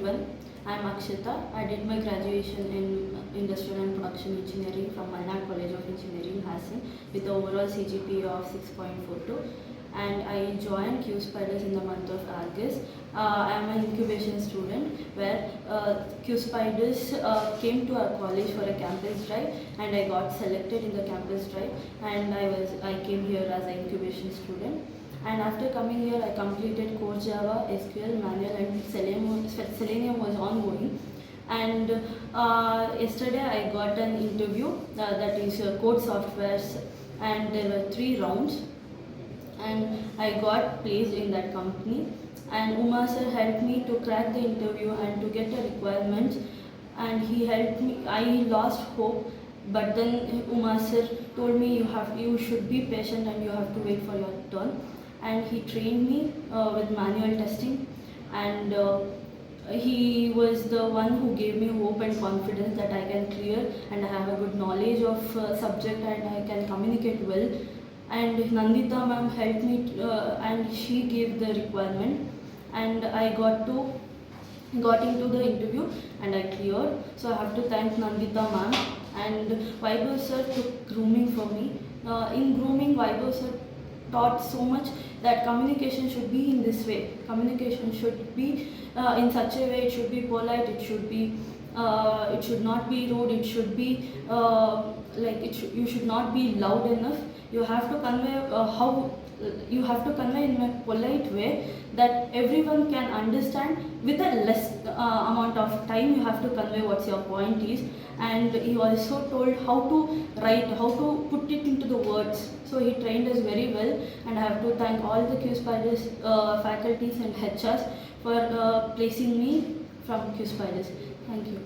everyone. I am AKSHATHA. I did my graduation in Industrial and Production Engineering from Malnad College of Engineering, Hassan, with the overall CGPA of 6.42. And I joined QSpiders in the month of August. I am an incubation student where QSpiders came to our college for a campus drive, and I got selected in the campus drive, and I came here as an incubation student. And after coming here, I completed core Java, SQL, manual, and Selenium was ongoing. And yesterday I got an interview that is code softwares, and there were 3 rounds, and I got placed in that company. And Uma sir helped me to crack the interview and to get the requirements, and he helped me. I lost hope, but then Uma sir told me you should be patient and you have to wait for your turn. And he trained me with manual testing, and he was the one who gave me hope and confidence that I can clear, and I have a good knowledge of subject, and I can communicate well. And Nandita ma'am helped me and she gave the requirement, and I got into the interview and I cleared. So I have to thank Nandita ma'am. And Vaibhav sir took grooming for me. In grooming, Vaibhav sir taught so much that communication should be in this way. Communication should be in such a way. It should be polite. It should be. It should not be rude. It should be you should not be loud enough. You have to convey you have to convey in a polite way that everyone can understand with a less amount of time. You have to convey what your point is. And he also told how to write, how to put it into the words. So he trained us very well, and I have to thank all the QSpiders faculties and HRs for placing me from QSpiders. Thank you.